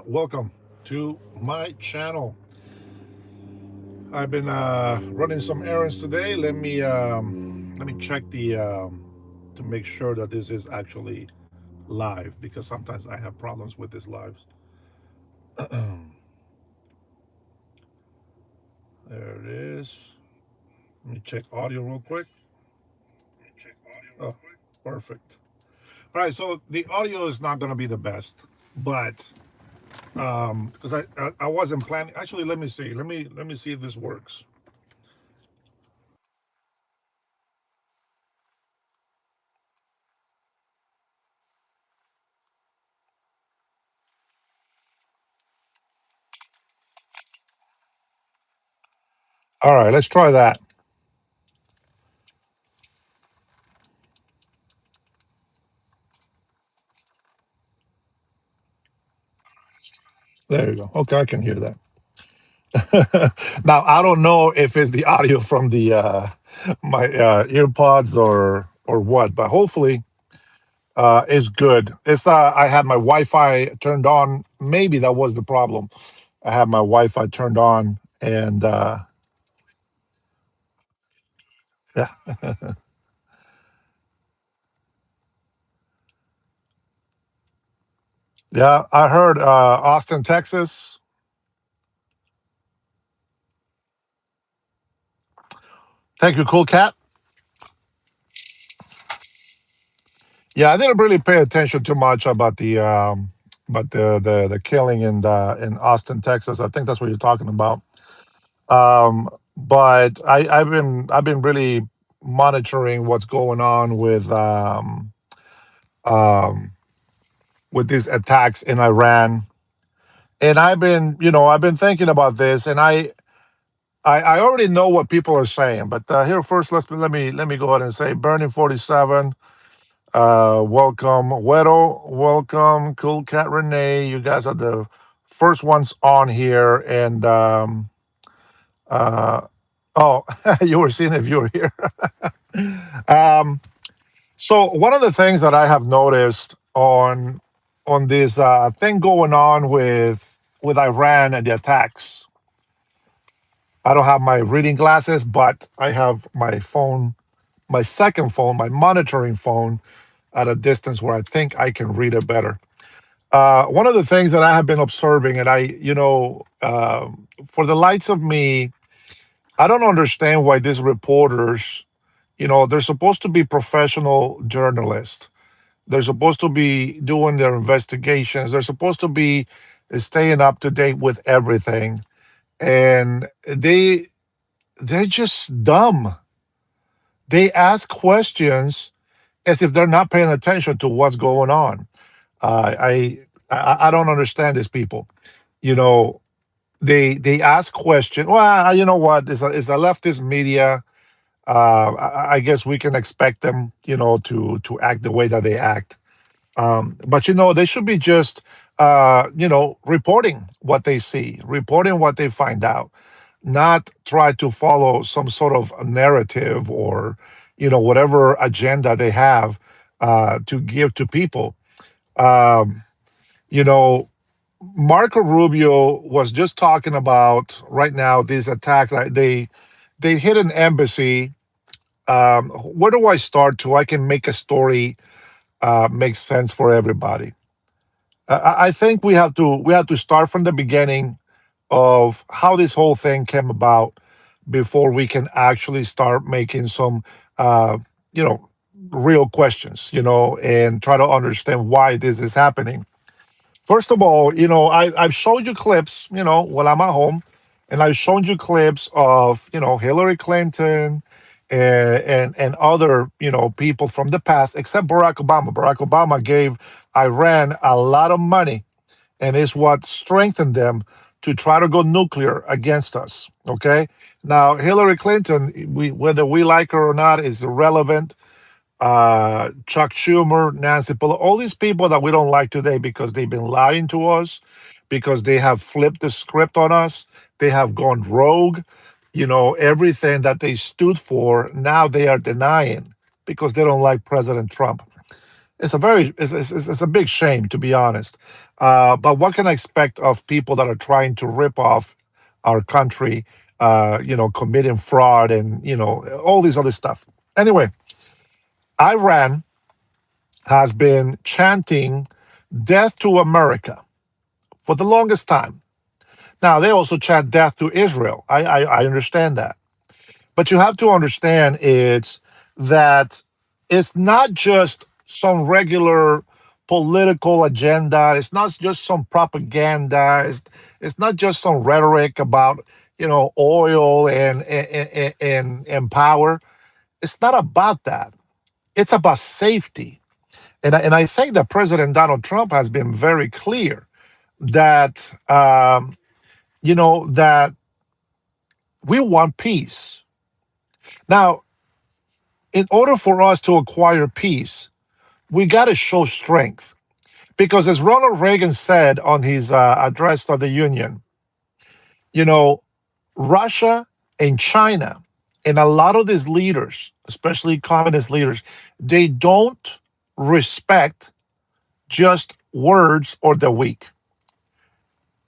Welcome to my channel. I've been running some errands today. Let me check the to make sure that this is actually live because sometimes I have problems with this live. There it is. Let me check audio real quick. Oh, perfect. All right, so the audio is not going to be the best, but because I wasn't planning. Actually, let me see. Let me see if this works. All right, let's try that. There you go. Okay, I can hear that. Now I don't know if it's the audio from the my earpods or what, but hopefully it's good. It's I had my Wi-Fi turned on. Maybe that was the problem. I had my Wi-Fi turned on, and yeah, yeah. I heard Austin, Texas. Thank you, Cool Cat. Yeah, I didn't really pay attention too much about the killing in Austin, Texas. I think that's what you're talking about. But I've been really monitoring what's going on um, with these attacks in Iran, and I've been thinking about this, and I already know what people are saying, but here first, let me go ahead and say, Burning 47. Welcome, Weddle. Welcome, Cool Cat Renee. You guys are the first ones on here, and uh, oh, you were seeing if you were here. um, so one of the things that I have noticed on this thing going on with Iran and the attacks. I don't have my reading glasses, but I have my phone, my second phone, my monitoring phone, at a distance where I think I can read it better. One of the things that I have been observing, and for the lights of me, I don't understand why these reporters, they're supposed to be professional journalists. They're supposed to be doing their investigations. They're supposed to be staying up to date with everything, and they're just dumb. They ask questions as if they're not paying attention to what's going on. I don't understand these people. You know, they ask questions. Well, you know what? Is a leftist media. I guess we can expect them, to act the way that they act. But they should be just, reporting what they see, reporting what they find out, not try to follow some sort of narrative or, whatever agenda they have to give to people. Um, you know, Marco Rubio was just talking about right now these attacks. They hit an embassy. Where do I start to? I can make a story make sense for everybody. I think we have to start from the beginning of how this whole thing came about before we can actually start making some you know real questions, and try to understand why this is happening. First of all, I've showed you clips, while I'm at home, and I've shown you clips of, Hillary Clinton and other, people from the past, except Barack Obama. Barack Obama gave Iran a lot of money, and is what strengthened them to try to go nuclear against us. Okay. Now, Hillary Clinton, whether we like her or not, is irrelevant. Chuck Schumer, Nancy Pelosi, all these people that we don't like today because they've been lying to us, because they have flipped the script on us, they have gone rogue. Everything that they stood for, now they are denying because they don't like President Trump. It's a big shame, to be honest. But what can I expect of people that are trying to rip off our country, committing fraud and, all this other stuff? Anyway, Iran has been chanting death to America for the longest time. Now, they also chant death to Israel. I understand that. But you have to understand that it's not just some regular political agenda. It's not just some propaganda. It's not just some rhetoric about oil and power. It's not about that. It's about safety. And I think that President Donald Trump has been very clear that that we want peace. Now, in order for us to acquire peace, we got to show strength. Because as Ronald Reagan said on his address to the Union, you know, Russia and China and a lot of these leaders, especially communist leaders, they don't respect just words or the weak.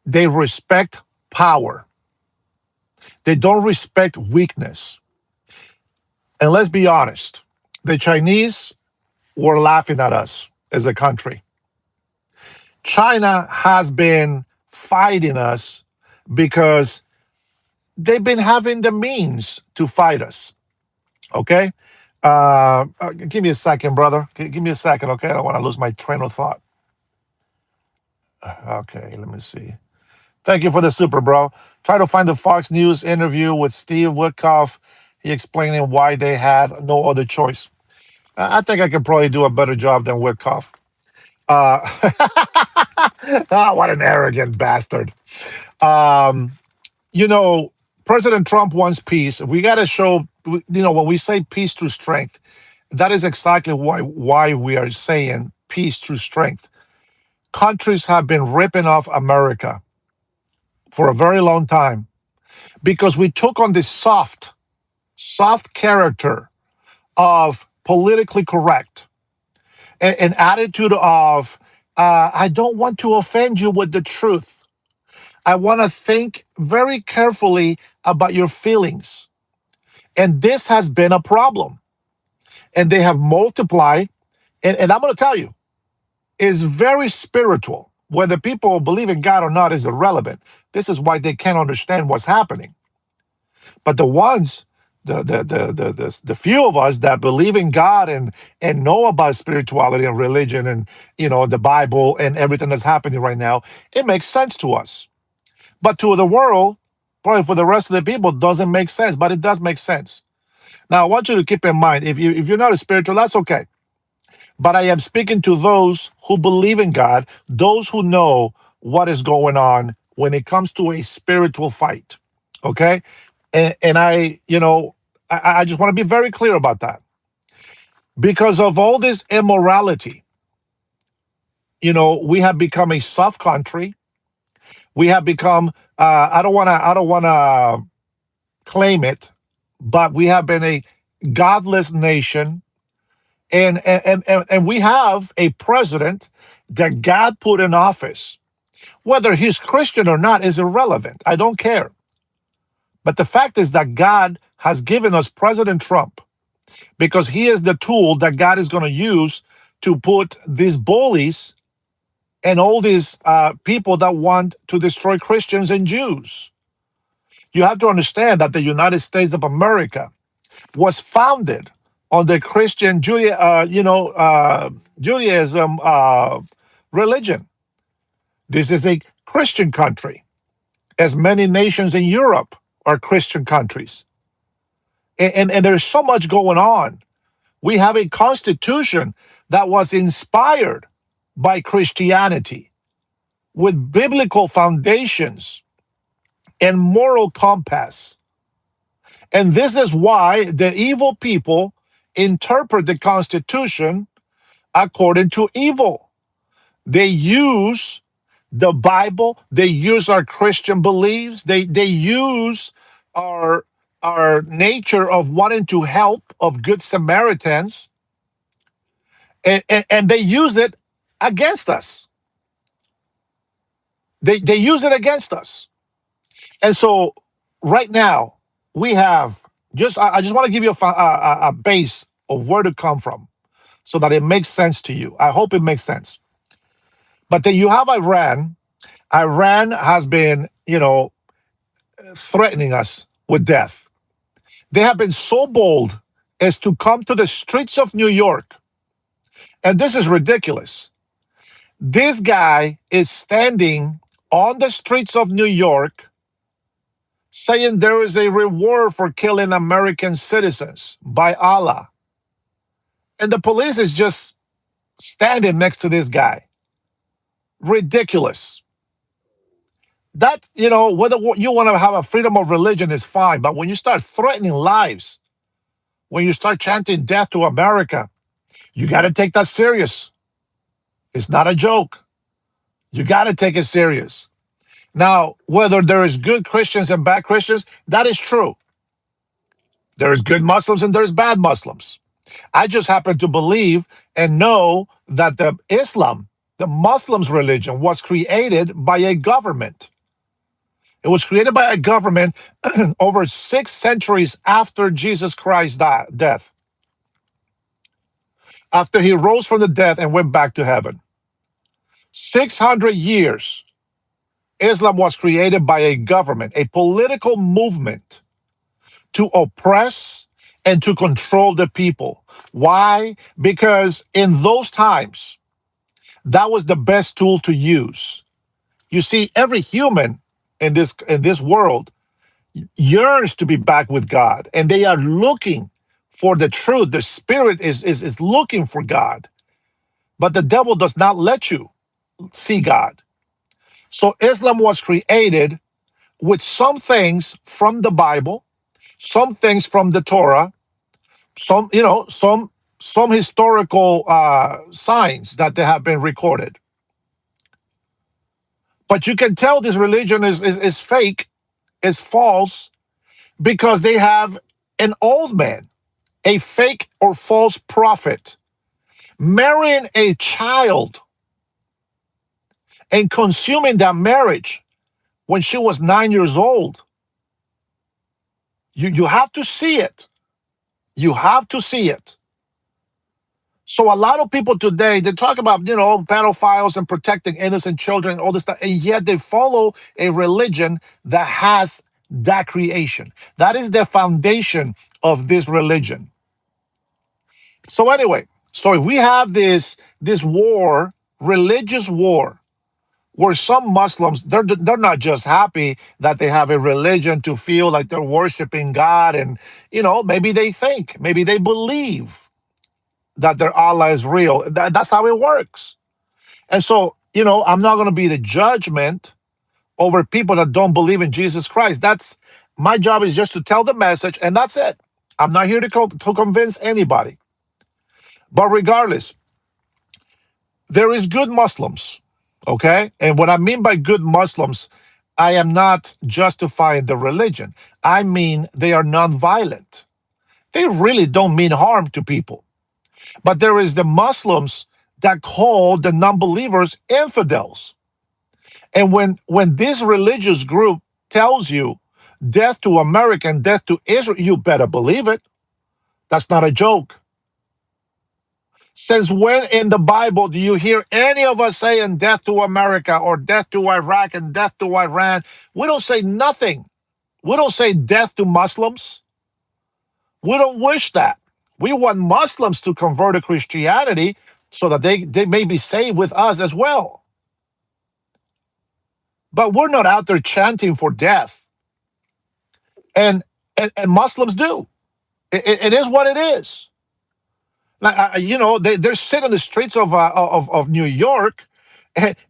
They respect power. They don't respect weakness. And let's be honest, the Chinese were laughing at us as a country. China has been fighting us because they've been having the means to fight us. Okay? Give me a second, brother. Give me a second, okay? I don't want to lose my train of thought. Okay, let me see. Thank you for the super, bro. Try to find the Fox News interview with Steve Witkoff. He explaining why they had no other choice. I think I could probably do a better job than Witkoff. Uh, what an arrogant bastard. Um, you know, President Trump wants peace. We got to show, when we say peace through strength, that is exactly why we are saying peace through strength. Countries have been ripping off America for a very long time because we took on this soft character of politically correct, an attitude of, I don't want to offend you with the truth. I want to think very carefully about your feelings. And this has been a problem. And they have multiplied. And I'm going to tell you, it's very spiritual. Whether people believe in God or not is irrelevant. This is why they can't understand what's happening. But the ones, the few of us that believe in God and know about spirituality and religion and the Bible and everything that's happening right now, it makes sense to us. But to the world, probably for the rest of the people, it doesn't make sense. But it does make sense. Now, I want you to keep in mind, if you're not a spiritual, that's okay. But I am speaking to those who believe in God, those who know what is going on when it comes to a spiritual fight. Okay? And I just want to be very clear about that. Because of all this immorality, we have become a soft country. We have become, I don't wanna claim it, but we have been a godless nation. And we have a president that God put in office. Whether he's Christian or not is irrelevant. I don't care. But the fact is that God has given us President Trump because he is the tool that God is going to use to put these bullies and all these people that want to destroy Christians and Jews. You have to understand that the United States of America was founded on the Christian Judaism religion. This is a Christian country, as many nations in Europe are Christian countries. And there's so much going on. We have a constitution that was inspired by Christianity with biblical foundations and moral compass. And this is why the evil people interpret the Constitution according to evil. They use the Bible, they use our Christian beliefs, they use our nature of wanting to help, of good Samaritans, and they use it against us. They use it against us. And so right now we have I just want to give you a base of where to come from so that it makes sense to you. I hope it makes sense. But then you have Iran. Iran has been, threatening us with death. They have been so bold as to come to the streets of New York. And this is ridiculous. This guy is standing on the streets of New York saying there is a reward for killing American citizens by Allah. And the police is just standing next to this guy. Ridiculous. That, whether you want to have a freedom of religion is fine, but when you start threatening lives, when you start chanting death to America, you got to take that serious. It's not a joke. You got to take it serious. Now, whether there is good Christians and bad Christians, that is true. There is good Muslims and there's bad Muslims. I just happen to believe and know that the Muslims religion, was created by a government. It was created by a government over 6 centuries after Jesus Christ's death, after he rose from the dead and went back to heaven. 600 years, Islam was created by a government, a political movement to oppress and to control the people. Why? Because in those times, that was the best tool to use. You see, every human in this world yearns to be back with God, and they are looking for the truth. The spirit is looking for God, but the devil does not let you see God. So Islam was created with some things from the Bible, some things from the Torah, some historical signs that they have been recorded. But you can tell this religion is fake, is false, because they have an old man, a fake or false prophet, marrying a child and consuming that marriage when she was 9 years old. You have to see it. You have to see it. So a lot of people today, they talk about, pedophiles and protecting innocent children and all this stuff, and yet they follow a religion that has that creation. That is the foundation of this religion. So anyway, so we have this war, religious war, where some Muslims, they're not just happy that they have a religion to feel like they're worshiping God, and maybe maybe they believe that their Allah is real. That's how it works. And so, I'm not going to be the judgment over people that don't believe in Jesus Christ. That's my job, is just to tell the message, and that's it. I'm not here to convince anybody. But regardless, there is good Muslims, okay? And what I mean by good Muslims, I am not justifying the religion. I mean they are nonviolent. They really don't mean harm to people. But there is the Muslims that call the non-believers infidels. And when this religious group tells you death to America and death to Israel, you better believe it. That's not a joke. Since when in the Bible do you hear any of us saying death to America or death to Iraq and death to Iran? We don't say nothing. We don't say death to Muslims. We don't wish that. We want Muslims to convert to Christianity so that they may be saved with us as well. But we're not out there chanting for death. And Muslims do. It is what it is. Like, they're sitting on the streets of New York,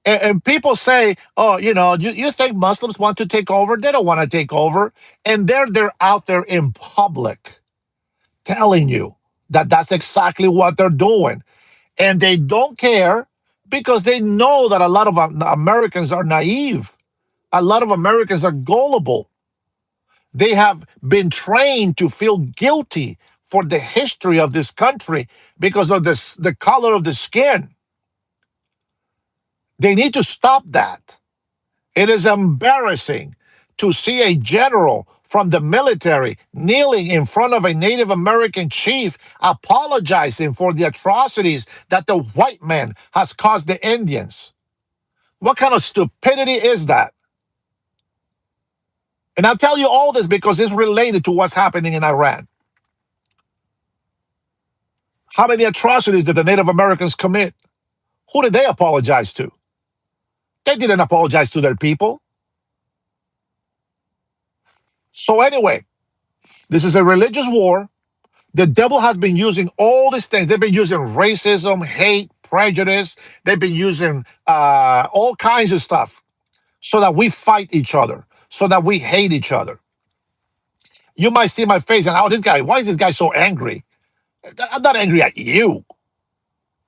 and people say, "Oh, you think Muslims want to take over? They don't want to take over." And they're out there in public telling you that that's exactly what they're doing, and they don't care because they know that a lot of Americans are naive. A lot of Americans are gullible. They have been trained to feel guilty for the history of this country because of the color of the skin. They need to stop that. It is embarrassing to see a general from the military kneeling in front of a Native American chief apologizing for the atrocities that the white man has caused the Indians. What kind of stupidity is that? And I'll tell you all this because it's related to what's happening in Iran. How many atrocities did the Native Americans commit? Who did they apologize to? They didn't apologize to their people. So, anyway, this is a religious war. The devil has been using all these things. They've been using racism, hate, prejudice. They've been using all kinds of stuff so that we fight each other, so that we hate each other. You might see my face and, oh, this guy, why is this guy so angry? I'm not angry at you.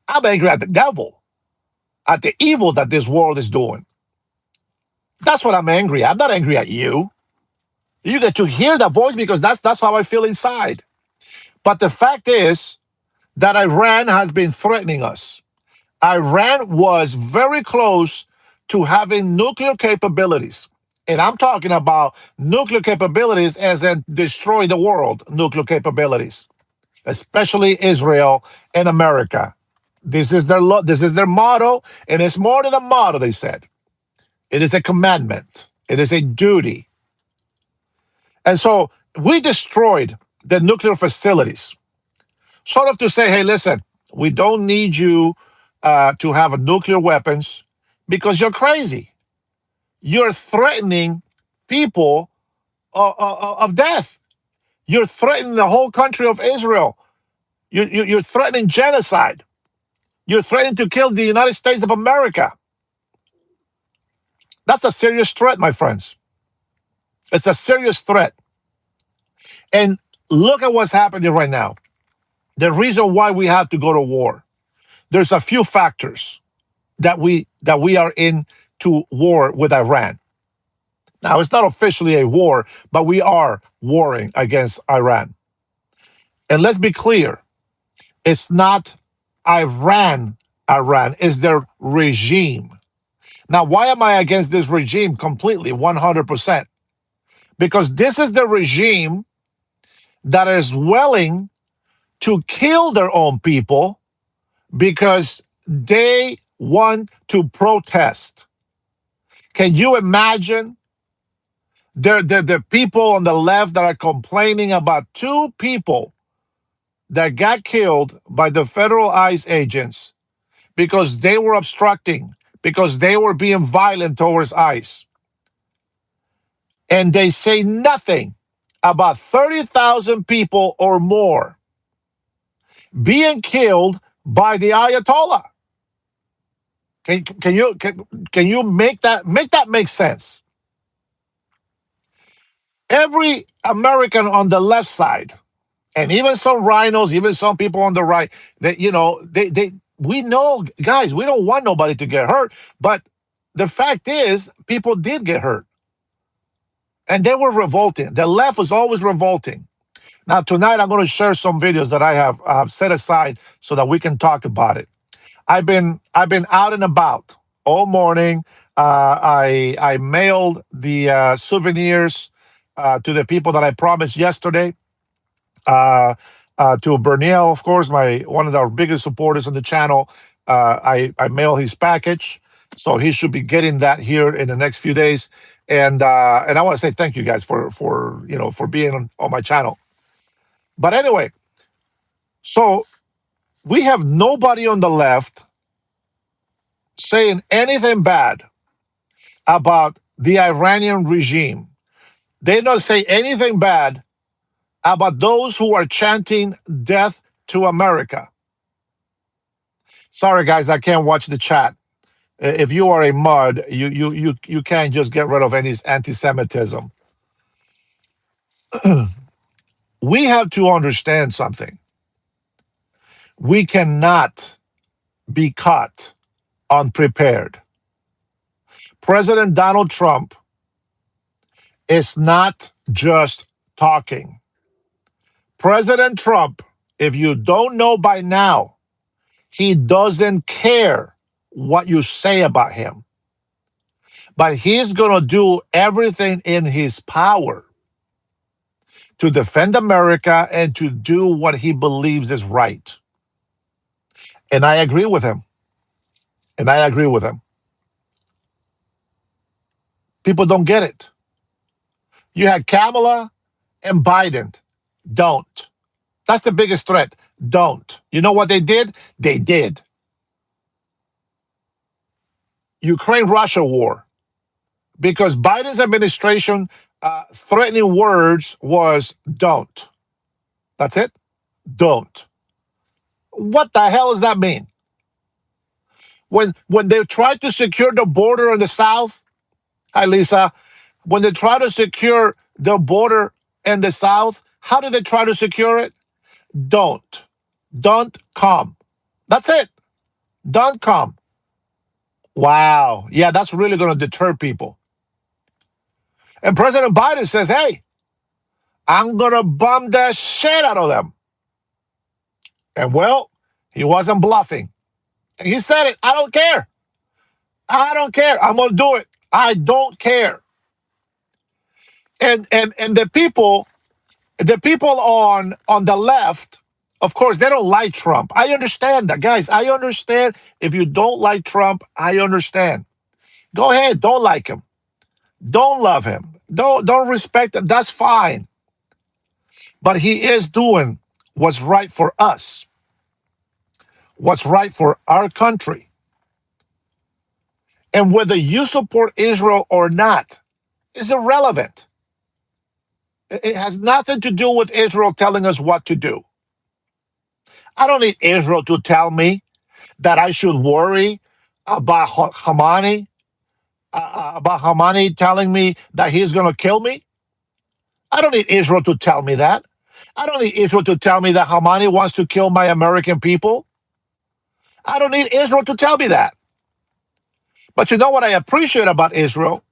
I'm angry at the devil, at the evil that this world is doing. That's what I'm angry at. I'm not angry at you. You get to hear that voice because that's how I feel inside. But the fact is that Iran has been threatening us. Iran was very close to having nuclear capabilities. And I'm talking about nuclear capabilities as in destroy the world nuclear capabilities, especially Israel and America. This is their motto, and it's more than a motto, they said. It is a commandment. It is a duty. And so we destroyed the nuclear facilities, sort of to say, hey, listen, we don't need you to have nuclear weapons because you're crazy. You're threatening people of death. You're threatening the whole country of Israel. You're threatening genocide. You're threatening to kill the United States of America. That's a serious threat, my friends. It's a serious threat. And look at what's happening right now. The reason why we have to go to war. There's a few factors that we are in to war with Iran. Now, it's not officially a war, but we are warring against Iran. And let's be clear, it's not Iran is their regime. Now, why am I against this regime completely, 100%? Because this is the regime that is willing to kill their own people because they want to protest. Can you imagine the people on the left that are complaining about two people that got killed by the federal ICE agents because they were obstructing, because they were being violent towards ICE? And they say nothing about 30,000 people or more being killed by the Ayatollah. Can you make that make sense? Every American on the left side, and even some rhinos, even some people on the right, that they we know, guys, we don't want nobody to get hurt, but the fact is, people did get hurt, and they were revolting. The left was always revolting. Now tonight, I'm going to share some videos that I have set aside so that we can talk about it. I've been out and about all morning. I mailed the souvenirs to the people that I promised yesterday. To Berniel, of course, my one of our biggest supporters on the channel. I mail his package, so he should be getting that here in the next few days. And I want to say thank you guys for being on my channel. But anyway, so we have nobody on the left saying anything bad about the Iranian regime. They don't say anything bad about those who are chanting death to America. Sorry, guys, I can't watch the chat. If you are a mud, you can't just get rid of any anti-Semitism. We have to understand something. We cannot be caught unprepared. President Donald Trump is not just talking. President Trump, if you don't know by now, he doesn't care what you say about him. But he's going to do everything in his power to defend America and to do what he believes is right. And I agree with him. And I agree with him. People don't get it. You had Kamala and Biden. Don't. That's the biggest threat. Don't. You know what they did? They did. Ukraine Russia war. Because Biden's administration threatening words was don't. That's it. Don't. What the hell does that mean? When they tried to secure the border in the South, hi Lisa, when they try to secure the border in the South, how do they try to secure it? Don't. Don't come. That's it. Don't come. Wow. Yeah, that's really going to deter people. And President Biden says, hey, I'm going to bomb the shit out of them. And well, he wasn't bluffing. He said it. I don't care. I don't care. I'm going to do it. I don't care. And the people on the left, of course, they don't like Trump. I understand that, guys. I understand if you don't like Trump. I understand. Go ahead, don't like him, don't love him, don't respect him. That's fine. But he is doing what's right for us, what's right for our country, and whether you support Israel or not is irrelevant. It has nothing to do with Israel telling us what to do. I don't need Israel to tell me that I should worry about Hamani telling me that he's going to kill me. I don't need Israel to tell me that. I don't need Israel to tell me that Hamani wants to kill my American people. I don't need Israel to tell me that. But you know what I appreciate about Israel?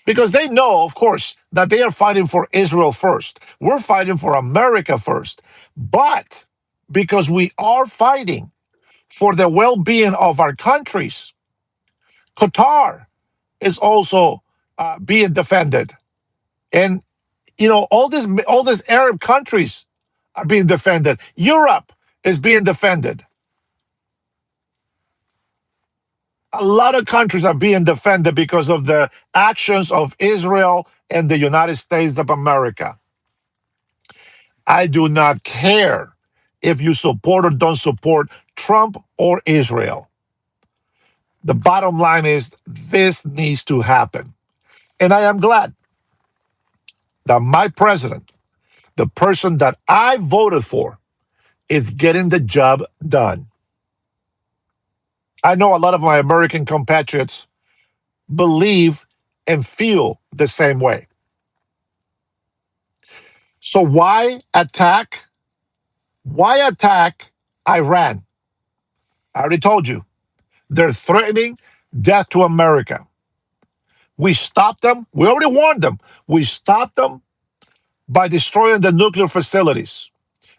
Because they know, of course, that they are fighting for Israel first. We're fighting for America first. But because we are fighting for the well being of our countries, Qatar is also being defended. And all these Arab countries are being defended. Europe is being defended. A lot of countries are being defended because of the actions of Israel and the United States of America. I do not care if you support or don't support Trump or Israel. The bottom line is this needs to happen. And I am glad that my president, the person that I voted for, is getting the job done. I know a lot of my American compatriots believe and feel the same way. So why attack? Why attack Iran? I already told you. They're threatening death to America. We stopped them. We already warned them. We stopped them by destroying the nuclear facilities.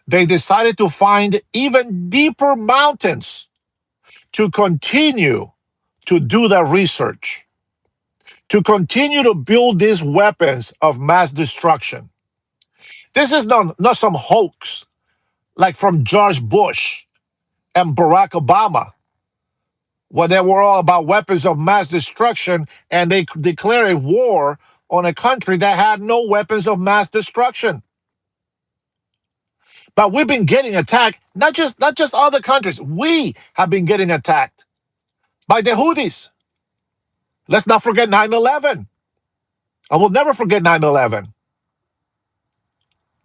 They decided to find even deeper mountains to continue to do that research, to continue to build these weapons of mass destruction. This is not some hoax like from George Bush and Barack Obama, when they were all about weapons of mass destruction and they declared a war on a country that had no weapons of mass destruction. But we've been getting attacked, not just other countries. We have been getting attacked by the Houthis. Let's not forget 9/11. I will never forget 9/11.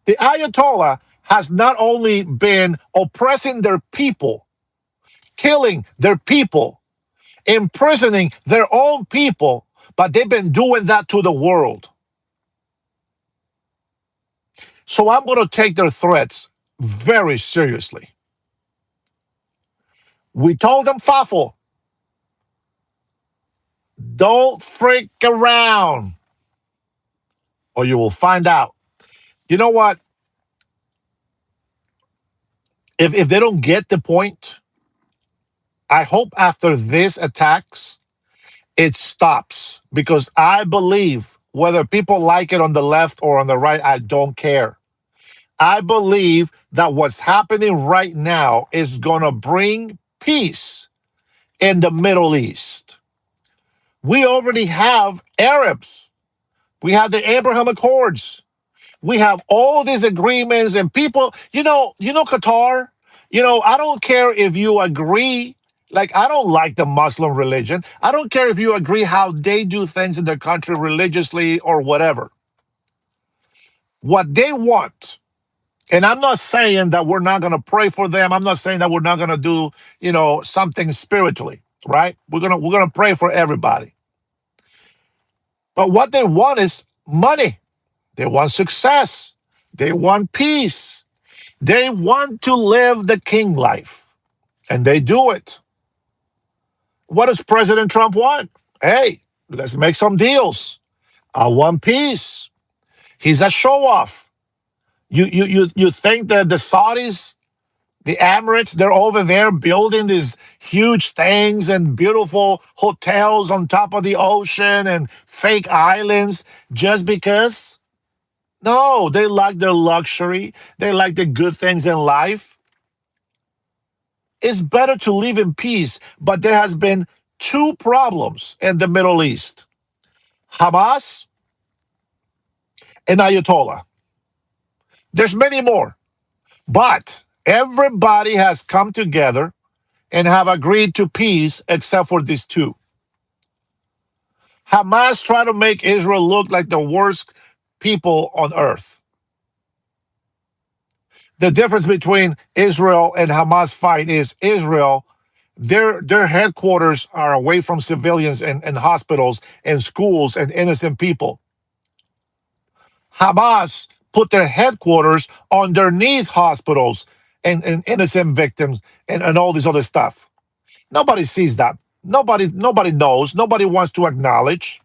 The Ayatollah has not only been oppressing their people, killing their people, imprisoning their own people, but they've been doing that to the world. So I'm going to take their threats very seriously. We told them, Fafo, don't freak around or you will find out. You know what? If they don't get the point, I hope after this attacks, it stops because I believe whether people like it on the left or on the right, I don't care. I believe that what's happening right now is going to bring peace in the Middle East. We already have Arabs. We have the Abraham Accords. We have all these agreements and people, Qatar, I don't care if you agree. Like, I don't like the Muslim religion. I don't care if you agree how they do things in their country religiously or whatever. What they want, and I'm not saying that we're not going to pray for them. I'm not saying that we're not going to do, something spiritually, right? We're going to pray for everybody. But what they want is money. They want success. They want peace. They want to live the king life, and they do it. What does President Trump want? Hey, let's make some deals. I want peace. He's a show off. You think that the Saudis, the Emirates, they're over there building these huge things and beautiful hotels on top of the ocean and fake islands just because? No, they like their luxury. They like the good things in life. It's better to live in peace, but there has been two problems in the Middle East: Hamas and Ayatollah. There's many more, but everybody has come together and have agreed to peace except for these two. Hamas tried to make Israel look like the worst people on earth. The difference between Israel and Hamas fight is Israel, their headquarters are away from civilians and hospitals and schools and innocent people. Hamas put their headquarters underneath hospitals and innocent victims and all this other stuff. Nobody sees that. Nobody knows. Nobody wants to acknowledge.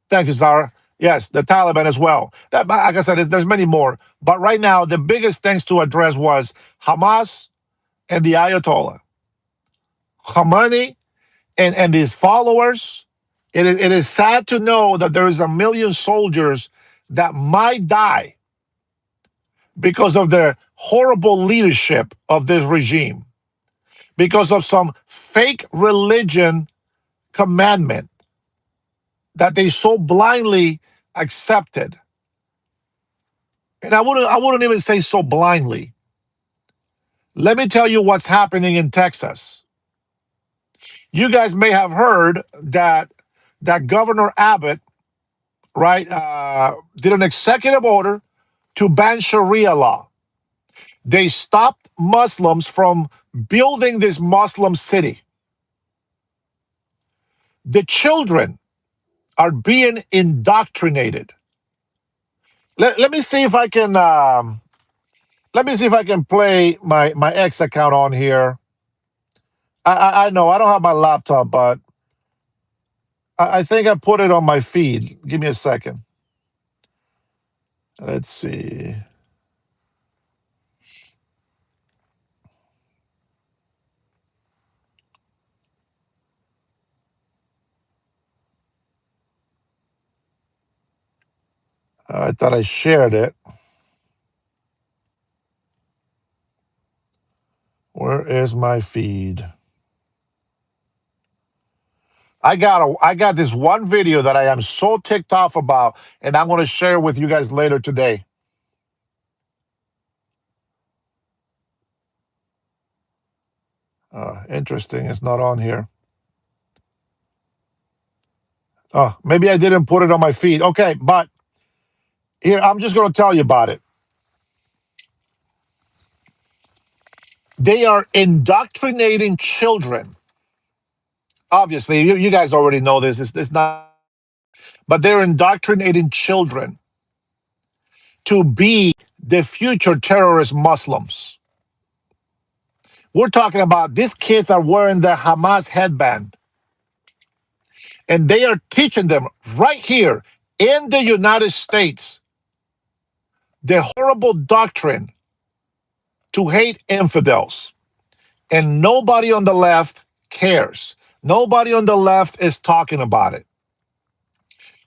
Thank you, Zara. Yes, the Taliban as well. Like I said, there's many more. But right now, the biggest things to address was Hamas and the Ayatollah. Khamenei and his followers. It is sad to know that there is a million soldiers that might die because of the horrible leadership of this regime, because of some fake religion commandment that they so blindly accepted. And I wouldn't even say so blindly. Let me tell you what's happening in Texas. You guys may have heard that Governor Abbott, right, did an executive order to ban Sharia law. They stopped Muslims from building this Muslim city. The children are being indoctrinated. Let me see if I can play my X account on here. I know I don't have my laptop, but I think I put it on my feed. Give me a second. Let's see. I thought I shared it. Where is my feed? I got this one video that I am so ticked off about, and I'm going to share with you guys later today. Interesting. It's not on here. Oh, maybe I didn't put it on my feed. Okay, but here, I'm just going to tell you about it. They are indoctrinating children. Obviously, you guys already know this. It's not, but they're indoctrinating children to be the future terrorist Muslims. We're talking about these kids are wearing the Hamas headband, and they are teaching them right here in the United States the horrible doctrine to hate infidels. And nobody on the left cares. Nobody on the left is talking about it.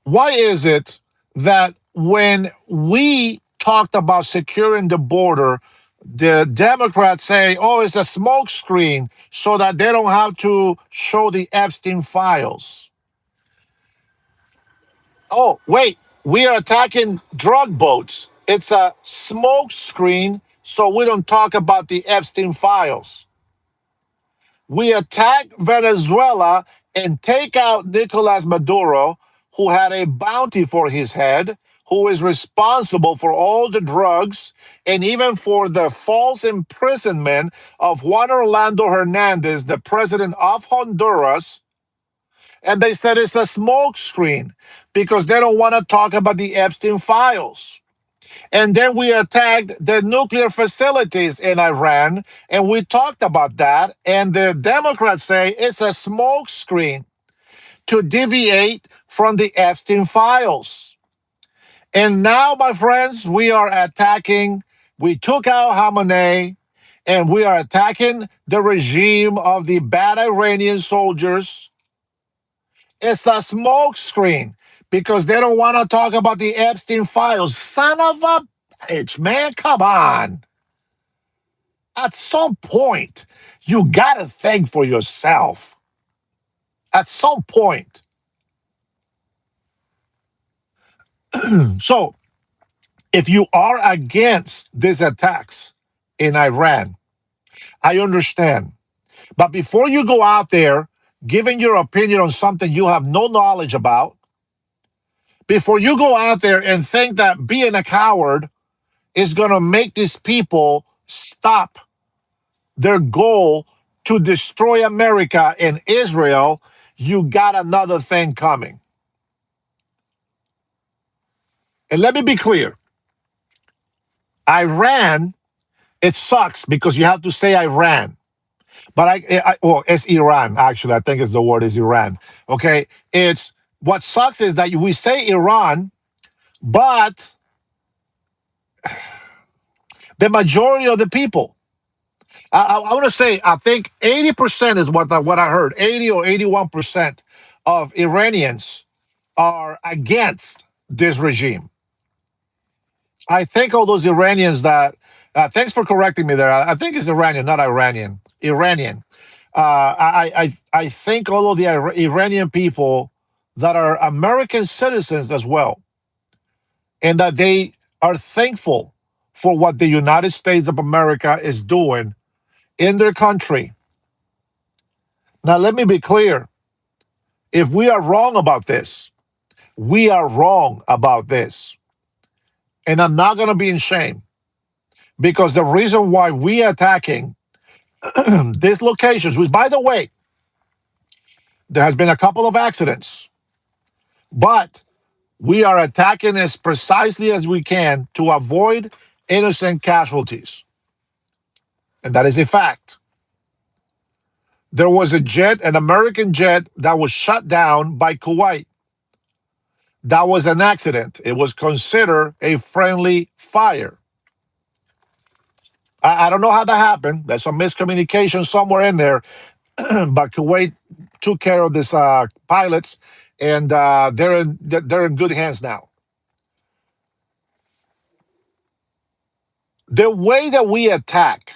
Why is it that when we talked about securing the border, the Democrats say, oh, it's a smokescreen so that they don't have to show the Epstein files? Oh, wait, we are attacking drug boats. It's a smokescreen so we don't talk about the Epstein files. We attack Venezuela and take out Nicolas Maduro, who had a bounty for his head, who is responsible for all the drugs and even for the false imprisonment of Juan Orlando Hernandez, the president of Honduras. And they said it's a smokescreen because they don't want to talk about the Epstein files. And then we attacked the nuclear facilities in Iran, and we talked about that. And the Democrats say it's a smokescreen to deviate from the Epstein files. And now, my friends, we are attacking, we took out Khamenei, and we are attacking the regime of the bad Iranian soldiers. It's a smokescreen because they don't want to talk about the Epstein files. Son of a bitch, man, come on. At some point, you got to think for yourself. At some point. So, if you are against these attacks in Iran, I understand. But before you go out there giving your opinion on something you have no knowledge about, before you go out there and think that being a coward is going to make these people stop their goal to destroy America and Israel, you got another thing coming. And let me be clear. Iran, it sucks because you have to say Iran. But well, it's Iran, actually. I think it's the word is Iran. Okay. It's what sucks is that we say Iran, but the majority of the people, I want to say, I think 80% is what I heard. 80 or 81% of Iranians are against this regime. I think all those Iranians that, thanks for correcting me there. I think it's Iranian, not Iranian. Iranian. I think all of the Iranian people that are American citizens as well, and that they are thankful for what the United States of America is doing in their country. Now, let me be clear. If we are wrong about this, we are wrong about this. And I'm not going to be in shame because the reason why we are attacking these locations, which, by the way, there has been a couple of accidents, but we are attacking as precisely as we can to avoid innocent casualties. And that is a fact. There was a jet, an American jet, that was shut down by Kuwait. That was an accident. It was considered a friendly fire. I don't know how that happened. There's some miscommunication somewhere in there, but Kuwait took care of this pilots, and they're in good hands now. The way that we attack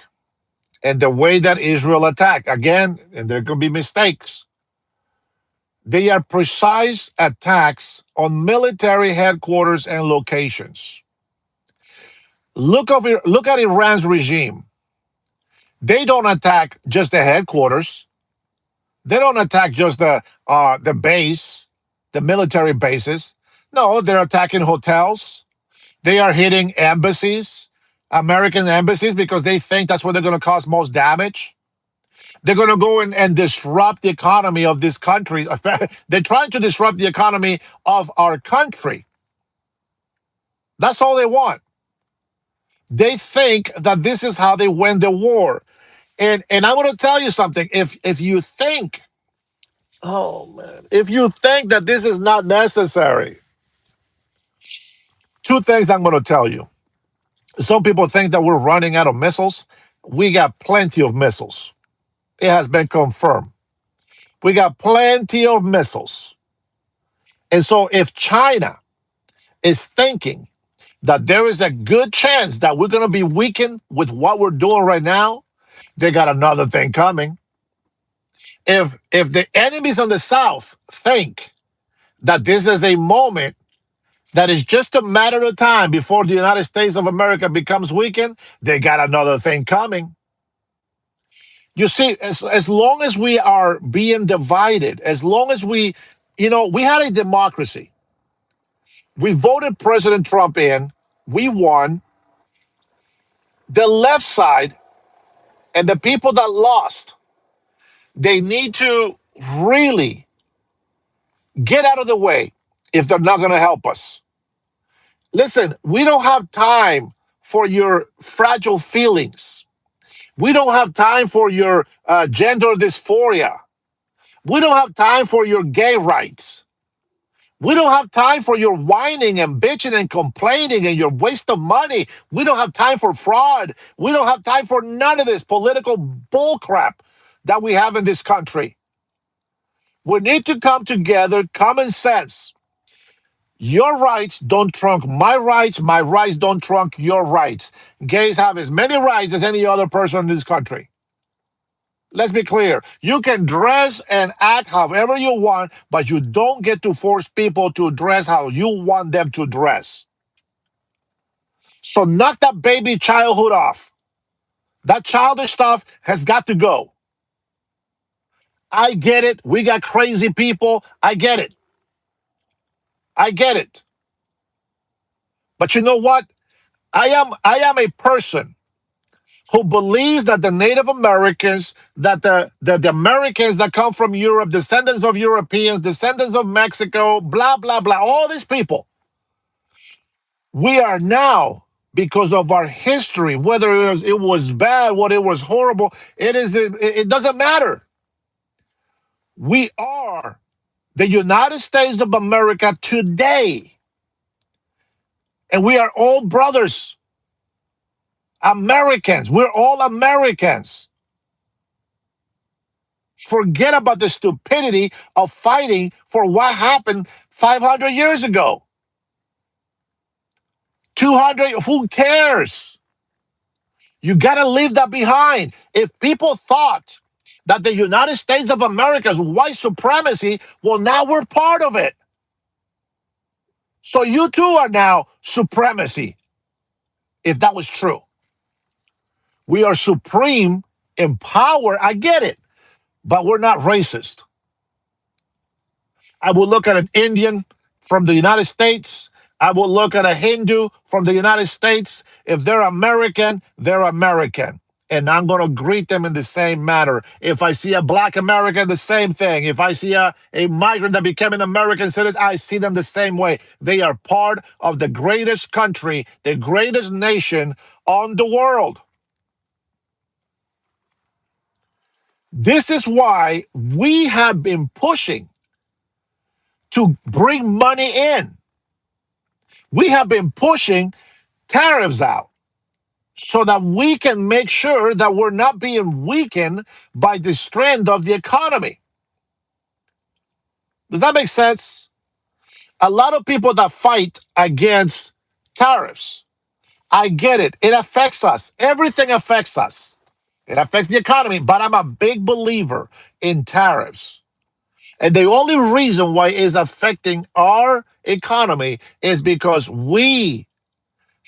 and the way that Israel attack, again, and there could be mistakes, they are precise attacks on military headquarters and locations. Look at Iran's regime. They don't attack just the headquarters. They don't attack just the base, the military bases. No, they're attacking hotels. They are hitting embassies, American embassies, because they think that's where they're going to cause most damage. They're going to go in and disrupt the economy of this country. They're trying to disrupt the economy of our country. That's all they want. They think that this is how they win the war. And I want to tell you something. If you think, oh man, if you think that this is not necessary, two things I'm going to tell you. Some people think that we're running out of missiles. We got plenty of missiles. It has been confirmed. We got plenty of missiles. And so if China is thinking that there is a good chance that we're going to be weakened with what we're doing right now, they got another thing coming. If the enemies on the South think that this is a moment that is just a matter of time before the United States of America becomes weakened, they got another thing coming. You see, as long as we are being divided, as long as we had a democracy. We voted President Trump in, we won. The left side and the people that lost, they need to really get out of the way if they're not going to help us. Listen, we don't have time for your fragile feelings. We don't have time for your gender dysphoria. We don't have time for your gay rights. We don't have time for your whining and bitching and complaining and your waste of money. We don't have time for fraud. We don't have time for none of this political bullcrap that we have in this country. We need to come together, common sense. Your rights don't trump my rights don't trump your rights. Gays have as many rights as any other person in this country. Let's be clear. You can dress and act however you want, but you don't get to force people to dress how you want them to dress. So knock that baby childhood off. That childish stuff has got to go. I get it. We got crazy people. I get it. I get it. But you know what? I am a person who believes that the Native Americans, that the Americans that come from Europe, descendants of Europeans, descendants of Mexico, blah, blah, blah, all these people, we are now, because of our history, whether it was bad, whether it was horrible, it doesn't matter. We are the United States of America today, and we are all brothers, Americans. We're all Americans. Forget about the stupidity of fighting for what happened 500 years ago. 200, who cares? You got to leave that behind. If people thought that the United States of America's white supremacy, well, now we're part of it. So you too are now supremacy, if that was true. We are supreme in power. I get it, but we're not racist. I will look at an Indian from the United States. I will look at a Hindu from the United States. If they're American, they're American. And I'm going to greet them in the same manner. If I see a black American, the same thing. If I see a migrant that became an American citizen, I see them the same way. They are part of the greatest country, the greatest nation on the world. This is why we have been pushing to bring money in. We have been pushing tariffs out so that we can make sure that we're not being weakened by the strength of the economy. Does that make sense? A lot of people that fight against tariffs, I get it. It affects us. Everything affects us. It affects the economy, but I'm a big believer in tariffs. And the only reason why it's affecting our economy is because we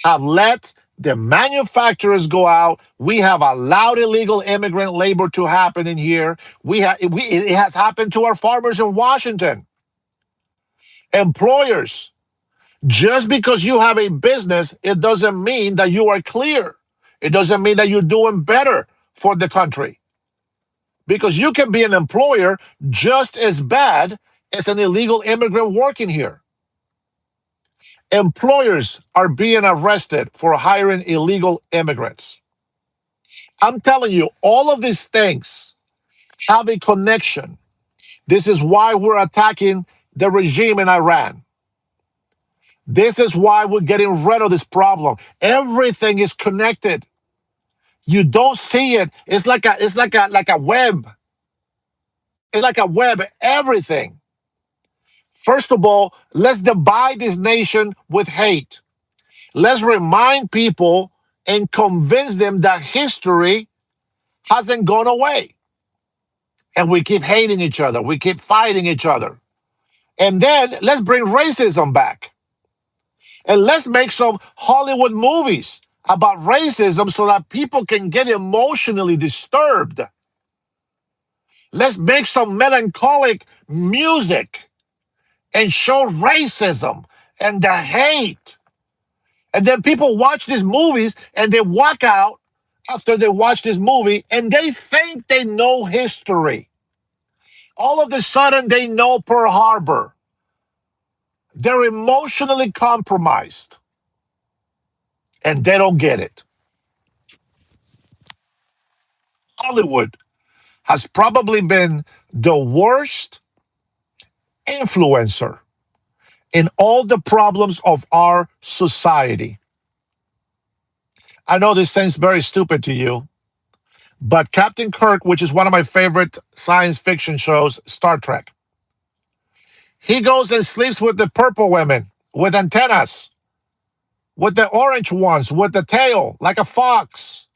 have let the manufacturers go out. We have allowed illegal immigrant labor to happen in here. It has happened to our farmers in Washington. Employers, just because you have a business, it doesn't mean that you are clear. It doesn't mean that you're doing better for the country. Because you can be an employer just as bad as an illegal immigrant working here. Employers are being arrested for hiring illegal immigrants. I'm telling you, all of these things have a connection. This is why we're attacking the regime in Iran. This is why we're getting rid of this problem. Everything is connected. You don't see it. It's like a web. It's like a web, everything. First of all, let's divide this nation with hate. Let's remind people and convince them that history hasn't gone away. And we keep hating each other. We keep fighting each other. And then let's bring racism back. And let's make some Hollywood movies about racism so that people can get emotionally disturbed. Let's make some melancholic music and show racism and the hate. And then people watch these movies and they walk out after they watch this movie and they think they know history. All of a sudden, they know Pearl Harbor. They're emotionally compromised and they don't get it. Hollywood has probably been the worst influencer in all the problems of our society. I know this seems very stupid to you, but Captain Kirk, which is one of my favorite science fiction shows, Star Trek, he goes and sleeps with the purple women with antennas, with the orange ones, with the tail, like a fox.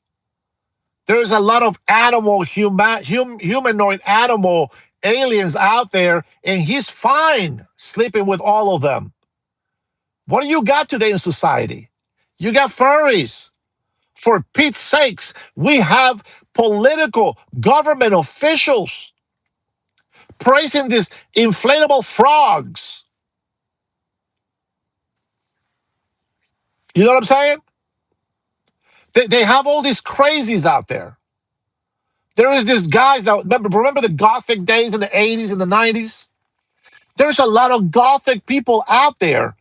There's a lot of humanoid animal aliens out there, and he's fine sleeping with all of them. What do you got today in society? You got furries. For Pete's sakes, we have political government officials praising these inflatable frogs. You know what I'm saying? They have all these crazies out there. There is these guys now. Remember the gothic days in the 80s and the 90s? There's a lot of gothic people out there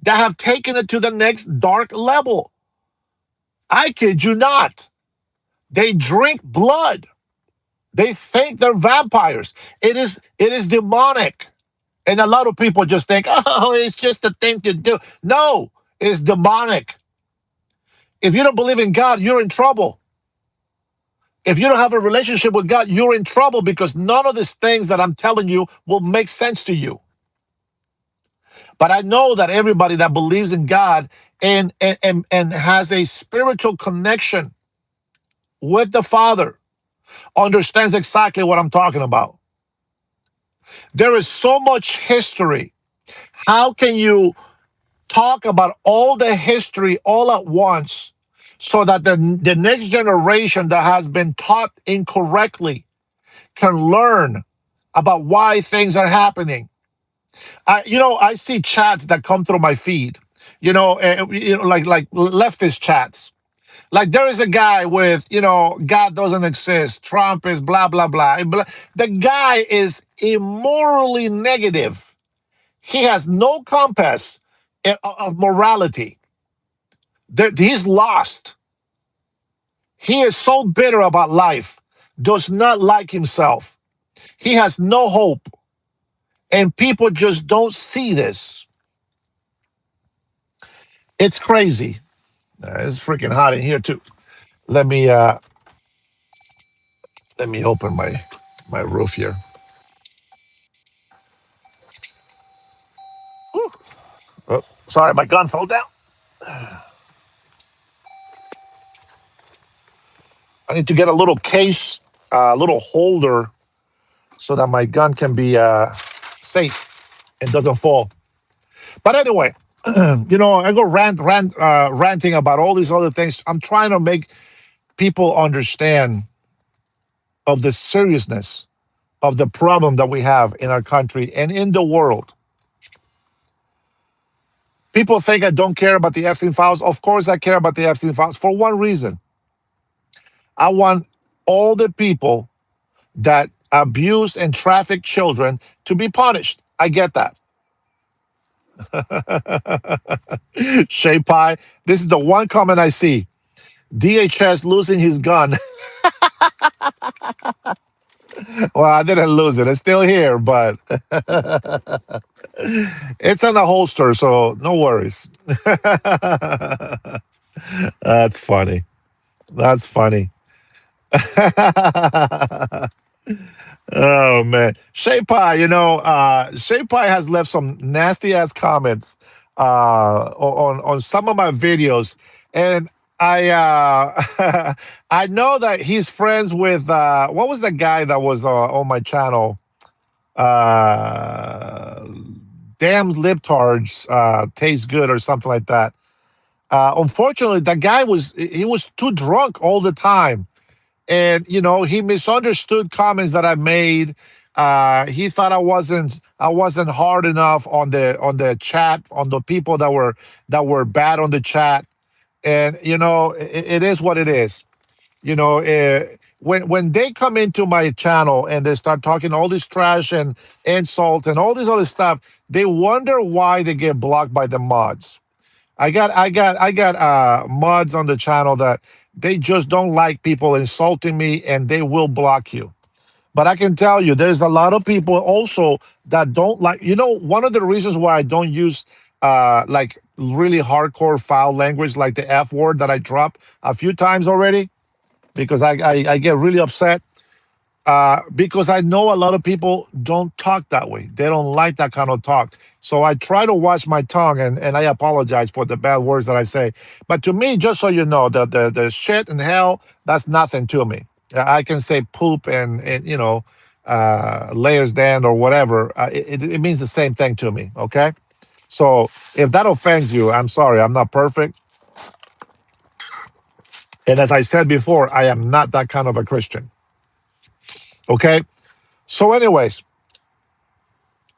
that have taken it to the next dark level. I kid you not. They drink blood. They think they're vampires. It is demonic. And a lot of people just think, oh, it's just a thing to do. No, it's demonic. If you don't believe in God, you're in trouble. If you don't have a relationship with God, you're in trouble because none of these things that I'm telling you will make sense to you. But I know that everybody that believes in God and has a spiritual connection with the Father understands exactly what I'm talking about. There is so much history. How can you talk about all the history all at once so that the next generation that has been taught incorrectly can learn about why things are happening? I see chats that come through my feed, like leftist chats. Like there is a guy with, God doesn't exist. Trump is blah, blah, blah. The guy is immorally negative. He has no compass of morality. He's lost. He is so bitter about life, does not like himself. He has no hope. And people just don't see this. It's crazy. It's freaking hot in here too. Let me open my roof here. Whew. Oh, sorry, my gun fell down. I need to get a little case, a little holder, so that my gun can be safe and doesn't fall. But anyway, I go ranting about all these other things. I'm trying to make people understand of the seriousness of the problem that we have in our country and in the world. People think I don't care about the Epstein files. Of course, I care about the Epstein files for one reason. I want all the people that abuse and traffic children to be punished. I get that. Shay Pie, this is the one comment I see. DHS losing his gun. Well, I didn't lose it. It's still here, but it's in the holster, so no worries. That's funny. That's funny. Oh man, Shay Pie, Shay Pie has left some nasty ass comments on some of my videos, and I know that he's friends with what was the guy that was on my channel? Uh, Damn libtards taste good or something like that. Unfortunately, that guy was too drunk all the time, and he misunderstood comments that I made. He thought I wasn't hard enough on the chat, on the people that were bad on the chat. And it is what it is. When they come into my channel and they start talking all this trash and insult and all this other stuff, they wonder why they get blocked by the mods. I got mods on the channel that they just don't like people insulting me, and they will block you. But I can tell you, there's a lot of people also that don't like. One of the reasons why I don't use like really hardcore foul language like the F word that I dropped a few times already, because I get really upset, because I know a lot of people don't talk that way. They don't like that kind of talk. So I try to watch my tongue, and I apologize for the bad words that I say. But to me, just so you know, the shit and hell, that's nothing to me. I can say poop and layers down or whatever. It means the same thing to me. Okay. So if that offends you, I'm sorry. I'm not perfect. And as I said before, I am not that kind of a Christian. Okay. So, anyways,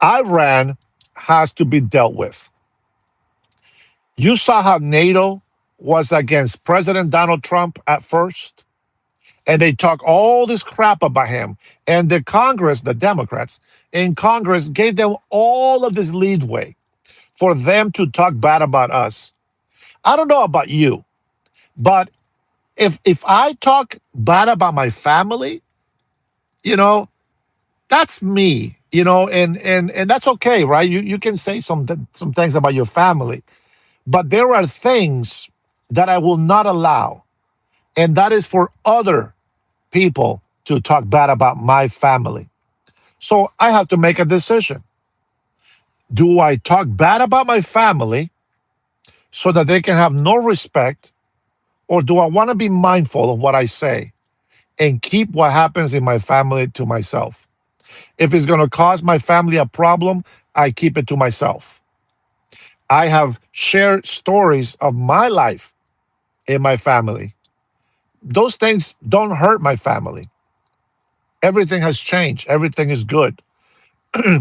Iran has to be dealt with. You saw how NATO was against President Donald Trump at first, and they talk all this crap about him. And the Congress, the Democrats in Congress, gave them all of this leadway for them to talk bad about us. I don't know about you, but if I talk bad about my family, you know, that's me, and that's okay, right? You can say some things about your family. But there are things that I will not allow, and that is for other people to talk bad about my family. So I have to make a decision. Do I talk bad about my family so that they can have no respect, or do I want to be mindful of what I say and keep what happens in my family to myself? If it's going to cause my family a problem, I keep it to myself. I have shared stories of my life in my family. Those things don't hurt my family. Everything has changed. Everything is good.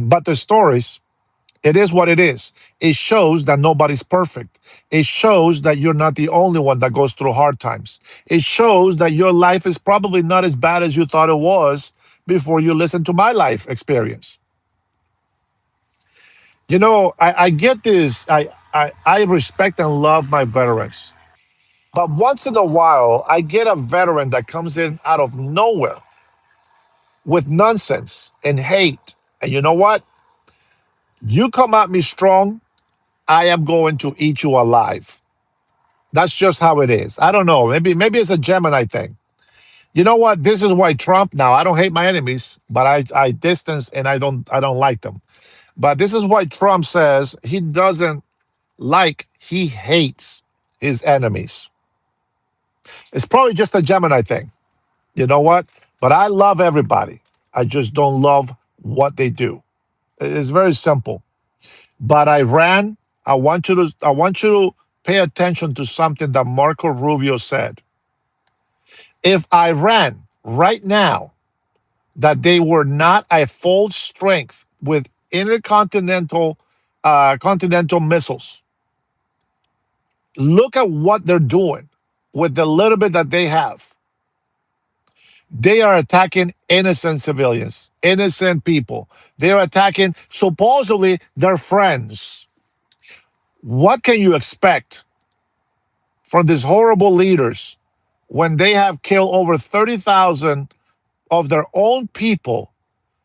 But the stories, it is what it is. It shows that nobody's perfect. It shows that you're not the only one that goes through hard times. It shows that your life is probably not as bad as you thought it was before you listened to my life experience. I get this. I respect and love my veterans. But once in a while, I get a veteran that comes in out of nowhere with nonsense and hate. And you know what? You come at me strong, I am going to eat you alive. That's just how it is. I don't know. Maybe it's a Gemini thing. You know what? This is why Trump now, I don't hate my enemies, but I distance and I don't like them. But this is why Trump says he doesn't like, he hates his enemies. It's probably just a Gemini thing. You know what? But I love everybody. I just don't love what they do. It's very simple. But Iran, I want you to pay attention to something that Marco Rubio said. If Iran right now, that they were not at full strength with intercontinental continental missiles, look at what they're doing with the little bit that they have. They are attacking innocent civilians, innocent people. They are attacking supposedly their friends. What can you expect from these horrible leaders when they have killed over 30,000 of their own people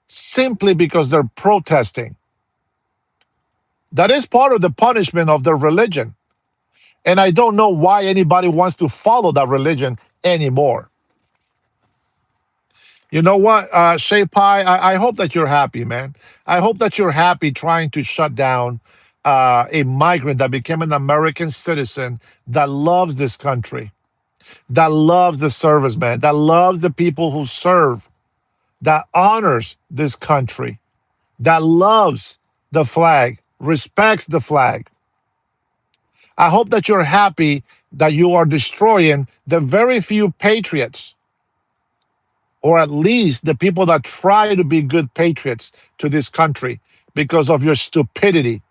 simply because they're protesting? That is part of the punishment of their religion. And I don't know why anybody wants to follow that religion anymore. You know what, Shay Pai, I hope that you're happy, man. I hope that you're happy trying to shut down a migrant that became an American citizen that loves this country, that loves the serviceman, that loves the people who serve, that honors this country, that loves the flag, respects the flag. I hope that you're happy that you are destroying the very few patriots, or at least the people that try to be good patriots to this country because of your stupidity.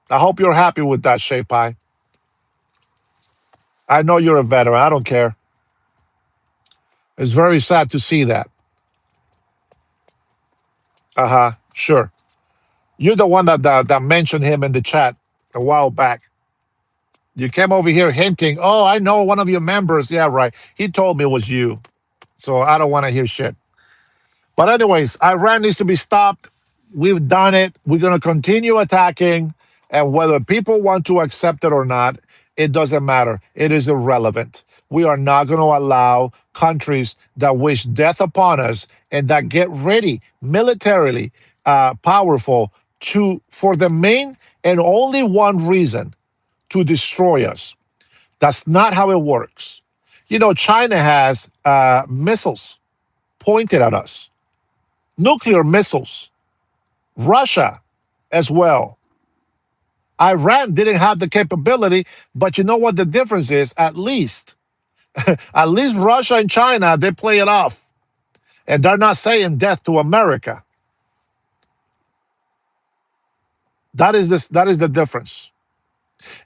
I hope you're happy with that, Shay Pai. I know you're a veteran. I don't care. It's very sad to see that. Uh huh. Sure. You're the one that mentioned him in the chat a while back. You came over here hinting, oh, I know one of your members. Yeah, right. He told me it was you. So I don't want to hear shit. But anyways, Iran needs to be stopped. We've done it. We're going to continue attacking. And whether people want to accept it or not, it doesn't matter. It is irrelevant. We are not going to allow countries that wish death upon us and that get ready militarily powerful to for the main and only one reason, to destroy us. That's not how it works. You know, China has missiles pointed at us, nuclear missiles. Russia as well. Iran didn't have the capability, but you know what the difference is? At least Russia and China, they play it off. And they're not saying death to America. That is the difference.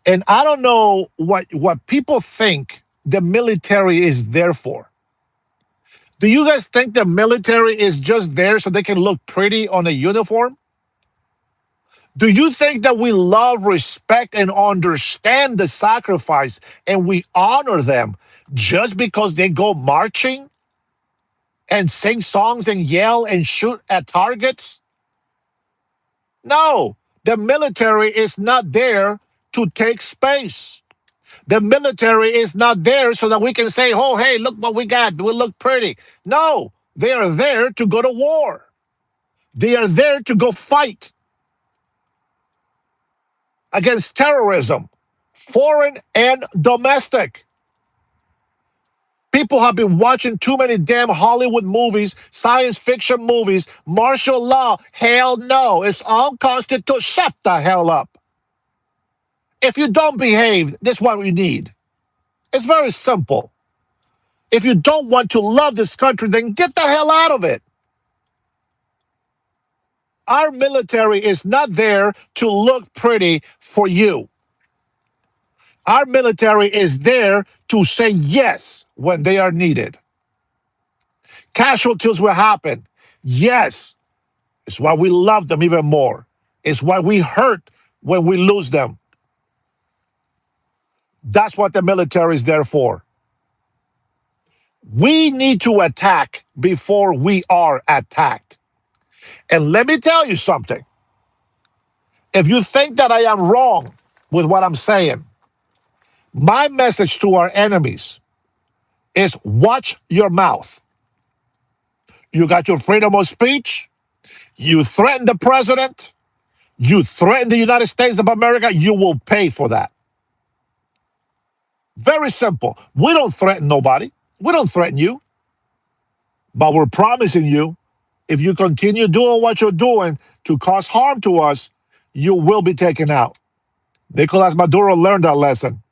And I don't know what people think the military is there for. Do you guys think the military is just there so they can look pretty on a uniform? Do you think that we love, respect, and understand the sacrifice and we honor them just because they go marching and sing songs and yell and shoot at targets? No, the military is not there to take space. The military is not there so that we can say, oh, hey, look what we got. We look pretty. No, they are there to go to war. They are there to go fight against terrorism, foreign and domestic. People have been watching too many damn Hollywood movies, science fiction movies, martial law. Hell no, it's unconstitutional. Shut the hell up. If you don't behave, this is what we need. It's very simple. If you don't want to love this country, then get the hell out of it. Our military is not there to look pretty for you. Our military is there to say yes when they are needed. Casualties will happen. Yes. It's why we love them even more. It's why we hurt when we lose them. That's what the military is there for. We need to attack before we are attacked. And let me tell you something. If you think that I am wrong with what I'm saying, my message to our enemies is watch your mouth. You got your freedom of speech. You threaten the president. You threaten the United States of America. You will pay for that. Very simple. We don't threaten nobody. We don't threaten you. But we're promising you, if you continue doing what you're doing to cause harm to us, you will be taken out. Nicolas Maduro learned that lesson.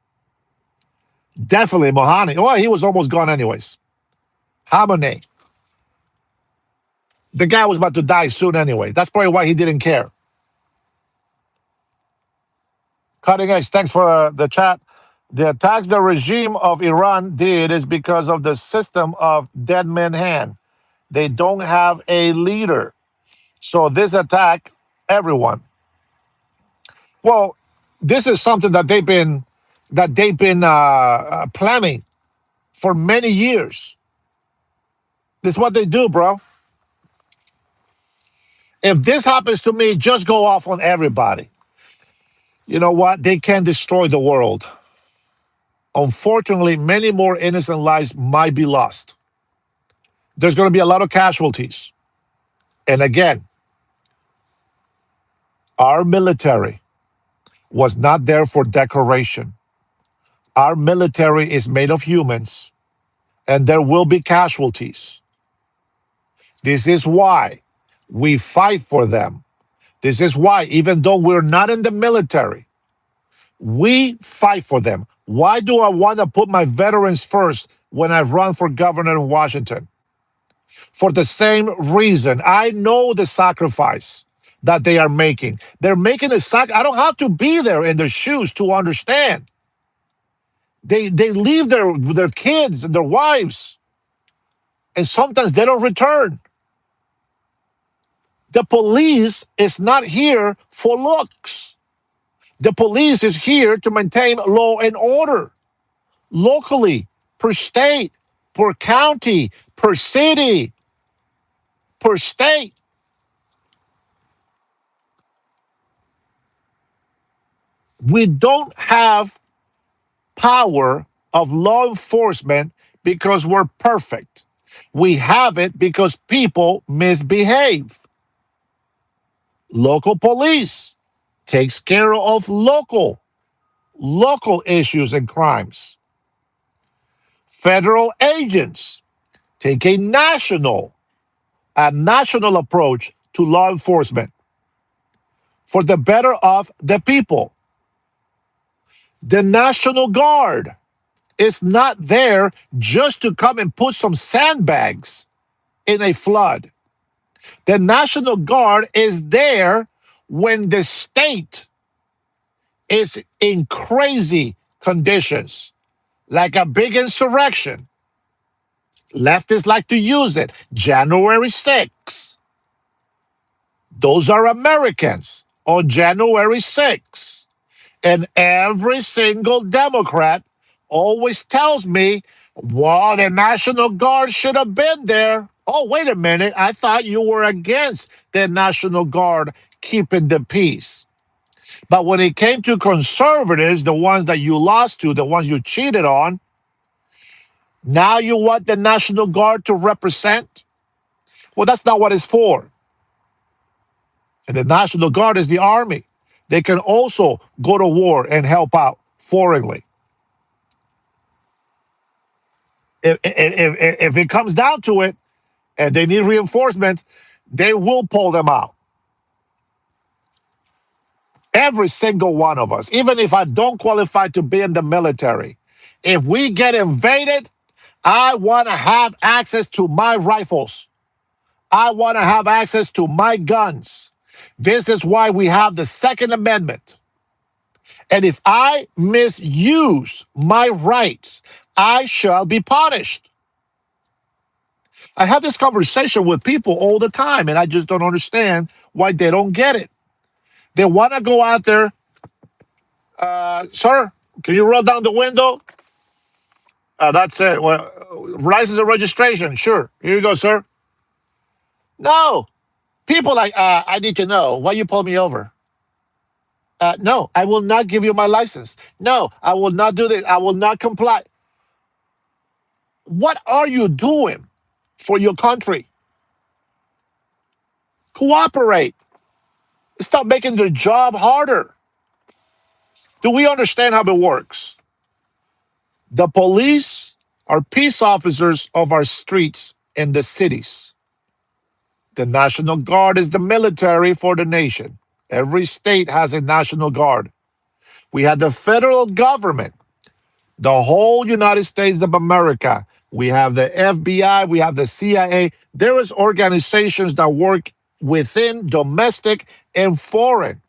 Definitely Mohani. Well, he was almost gone anyways. Hamane. The guy was about to die soon anyway. That's probably why he didn't care. Cutting Edge, thanks for the chat. The attacks the regime of Iran did is because of the system of dead man hand. They don't have a leader. So this attack everyone. Well, this is something that they've been planning for many years. This is what they do, bro. If this happens to me, just go off on everybody. You know what? They can destroy the world. Unfortunately, many more innocent lives might be lost. there's going to be a lot of casualties. And again, our military was not there for decoration. Our military is made of humans, and there will be casualties. This is why we fight for them. This is why, even though we're not in the military, we fight for them. Why do I want to put my veterans first when I run for governor in Washington? For the same reason. I know the sacrifice that they are making. They're making a sac. I don't have to be there in their shoes to understand. They leave their kids and their wives, and sometimes they don't return. The police is not here for looks. The police is here to maintain law and order locally, per state, per county, per city, per state. We don't have power of law enforcement because we're perfect. We have it because people misbehave. Local police takes care of local issues and crimes. Federal agents take a national approach to law enforcement for the better of the people. The National Guard is not there just to come and put some sandbags in a flood. The National Guard is there when the state is in crazy conditions, like a big insurrection. Leftists like to use it. January 6th. Those are Americans on January 6th. And every single Democrat always tells me, well, the National Guard should have been there. Oh, wait a minute. I thought you were against the National Guard keeping the peace. But when it came to conservatives, the ones that you lost to, the ones you cheated on, now you want the National Guard to represent? Well, that's not what it's for. And the National Guard is the army. They can also go to war and help out foreignly. If it comes down to it and they need reinforcements, they will pull them out. Every single one of us, even if I don't qualify to be in the military, if we get invaded, I want to have access to my rifles. I want to have access to my guns. This is why we have the Second Amendment. And if I misuse my rights, I shall be punished. I have this conversation with people all the time, and I just don't understand why they don't get it. They want to go out there, sir, can you roll down the window? That's it. Well, license and registration. Sure. Here you go, sir. No. People like, I need to know why you pulled me over. No, I will not give you my license. No, I will not do this. I will not comply. What are you doing for your country? Cooperate. Stop making their job harder. Do we understand how it works? The police are peace officers of our streets and the cities. The National Guard is the military for the nation. Every state has a National Guard. We have the federal government, the whole United States of America. We have the FBI, we have the CIA. There is organizations that work within domestic and foreign.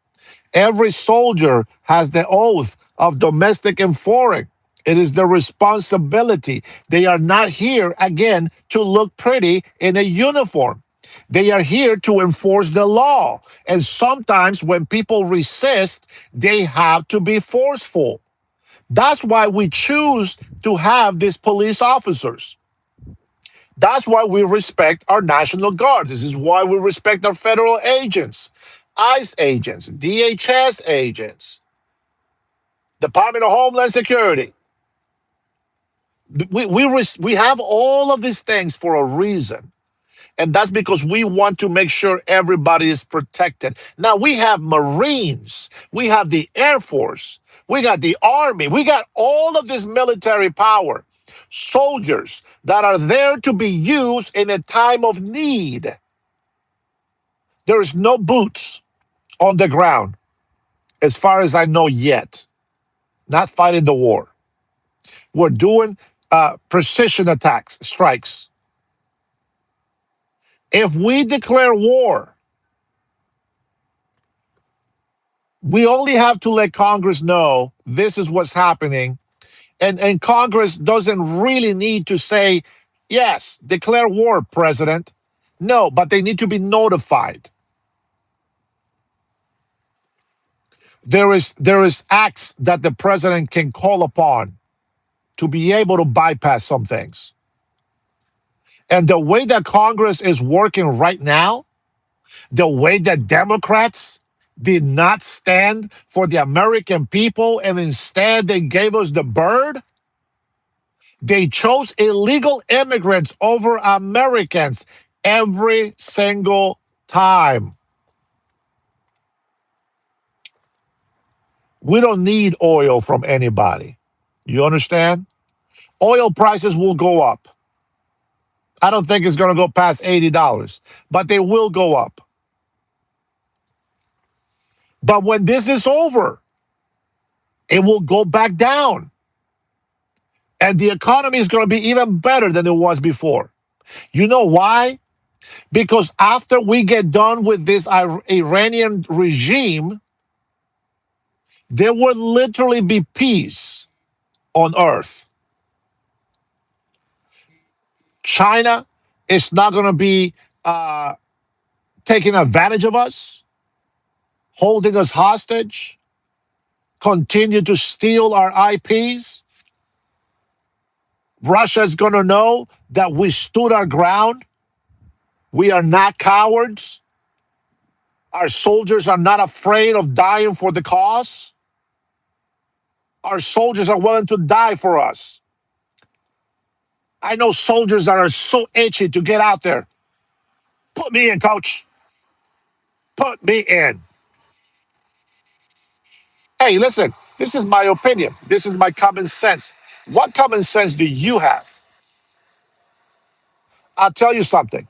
Every soldier has the oath of domestic and foreign. It is their responsibility. They are not here, again, to look pretty in a uniform. They are here to enforce the law. And sometimes when people resist, they have to be forceful. That's why we choose to have these police officers. That's why we respect our National Guard. This is why we respect our federal agents, ICE agents, DHS agents, Department of Homeland Security. We have all of these things for a reason. And that's because we want to make sure everybody is protected. Now we have Marines, we have the Air Force, we got the Army, we got all of this military power, soldiers that are there to be used in a time of need. There's no boots on the ground, as far as I know yet, not fighting the war. We're doing precision attacks, strikes. If we declare war, we only have to let Congress know this is what's happening. And Congress doesn't really need to say, yes, declare war, President. No, but they need to be notified. There is acts that the president can call upon to be able to bypass some things. And the way that Congress is working right now, the way that Democrats did not stand for the American people and instead they gave us the bird, they chose illegal immigrants over Americans every single time. We don't need oil from anybody. You understand? Oil prices will go up. I don't think it's going to go past $80, but they will go up. But when this is over, it will go back down. And the economy is going to be even better than it was before. You know why? Because after we get done with this Iranian regime, there will literally be peace on earth. China is not going to be taking advantage of us, holding us hostage, continue to steal our IPs. Russia is going to know that we stood our ground. We are not cowards. Our soldiers are not afraid of dying for the cause. Our soldiers are willing to die for us. I know soldiers that are so itchy to get out there. Put me in, coach. Put me in. Hey, listen, this is my opinion. This is my common sense. What common sense do you have? I'll tell you something.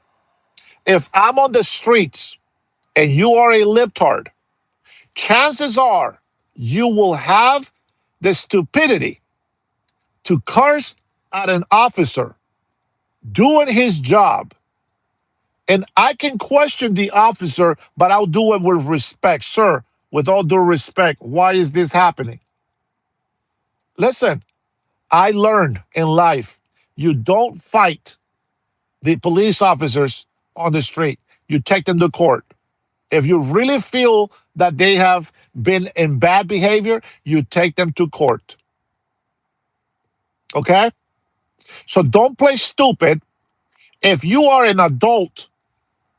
If I'm on the streets and you are a libtard, chances are you will have the stupidity to curse at an officer doing his job. And I can question the officer, but I'll do it with respect. Sir, with all due respect, why is this happening? Listen, I learned in life, you don't fight the police officers on the street. You take them to court. If you really feel that they have been in bad behavior, you take them to court. Okay? So don't play stupid. If you are an adult,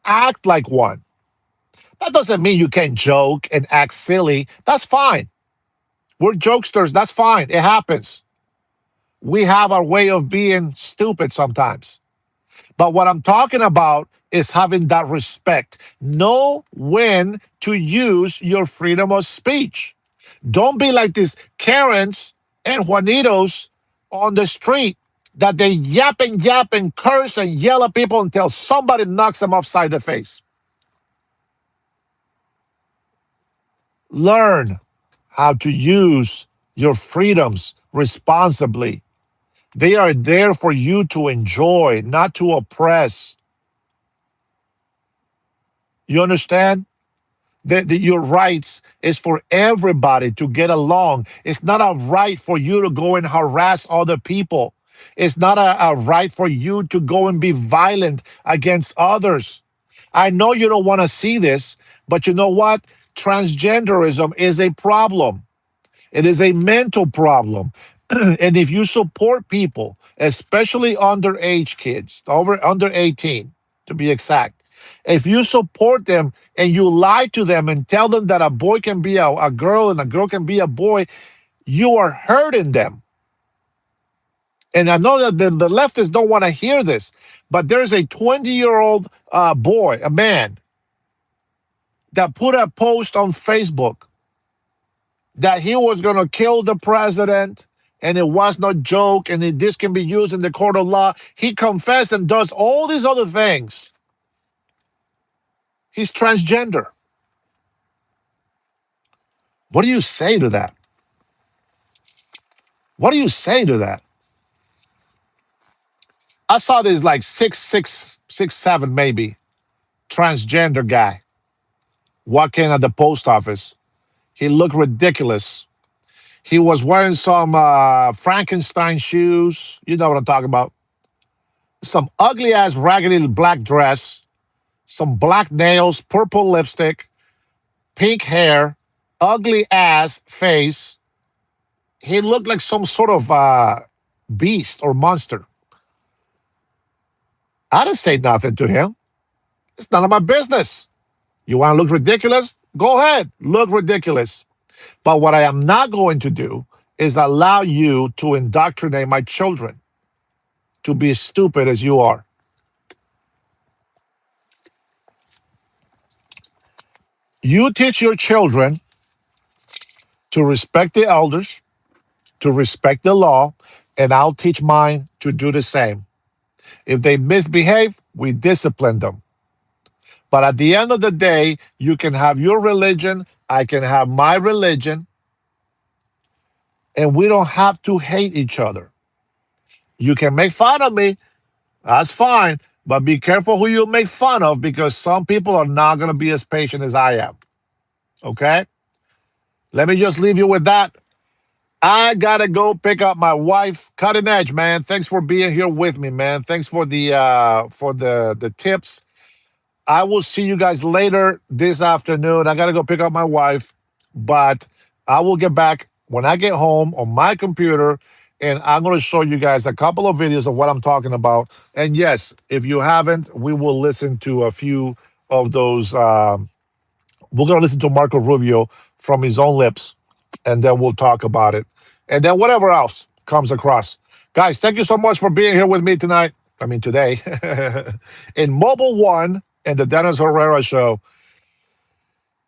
act like one. That doesn't mean you can joke and act silly. That's fine. We're jokesters. That's fine. It happens. We have our way of being stupid sometimes. But what I'm talking about is having that respect. Know when to use your freedom of speech. Don't be like these Karens and Juanitos on the street that they yap and curse and yell at people until somebody knocks them upside the face. Learn how to use your freedoms responsibly. They are there for you to enjoy, not to oppress. You understand? Your rights is for everybody to get along. It's not a right for you to go and harass other people. It's not a right for you to go and be violent against others. I know you don't want to see this, but you know what? Transgenderism is a problem. It is a mental problem. And if you support people, especially underage kids, under 18 to be exact, if you support them and you lie to them and tell them that a boy can be a girl and a girl can be a boy, you are hurting them. And I know that the leftists don't want to hear this, but there's a 20-year-old boy, a man, that put a post on Facebook that he was going to kill the president and it was no joke and this can be used in the court of law. He confessed and does all these other things. He's transgender. What do you say to that? What do you say to that? I saw this like 6'7", maybe, transgender guy walking at the post office. He looked ridiculous. He was wearing some Frankenstein shoes. You know what I'm talking about. Some ugly ass raggedy black dress, some black nails, purple lipstick, pink hair, ugly ass face. He looked like some sort of beast or monster. I didn't say nothing to him. It's none of my business. You want to look ridiculous? Go ahead, look ridiculous. But what I am not going to do is allow you to indoctrinate my children to be as stupid as you are. You teach your children to respect the elders, to respect the law, and I'll teach mine to do the same. If they misbehave, we discipline them. But at the end of the day, you can have your religion, I can have my religion, and we don't have to hate each other. You can make fun of me, that's fine, but be careful who you make fun of because some people are not going to be as patient as I am. Okay? Let me just leave you with that. I gotta go pick up my wife. Cutting edge, man. Thanks for being here with me, man. Thanks for the tips. I will see you guys later this afternoon. I gotta go pick up my wife, but I will get back when I get home on my computer, and I'm gonna show you guys a couple of videos of what I'm talking about. And yes, if you haven't, we will listen to a few of those. We're going to listen to Marco Rubio from his own lips, and then we'll talk about it. And then whatever else comes across. Guys, thank you so much for being here with me tonight. I mean, today. In Mobile One and the Dennis Herrera Show.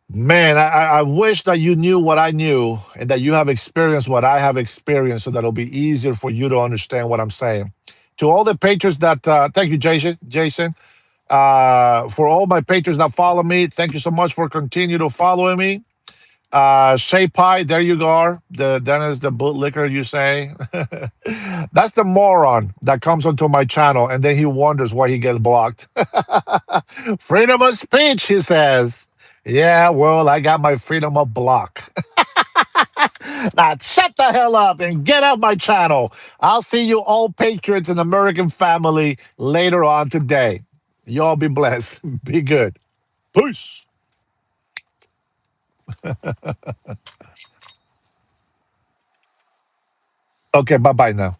Man, I wish that you knew what I knew and that you have experienced what I have experienced so that it'll be easier for you to understand what I'm saying. To all the patrons that, thank you, Jason. For all my patrons that follow me, thank you so much for continue to following me. Shay Pie, there you go. The Dennis, the bootlicker, you say. That's the moron that comes onto my channel and then he wonders why he gets blocked. Freedom of speech, he says. Yeah, well, I got my freedom of block. Now shut the hell up and get off my channel. I'll see you all patriots and American family later on today. Y'all be blessed. Be good. Peace. Okay, bye bye now.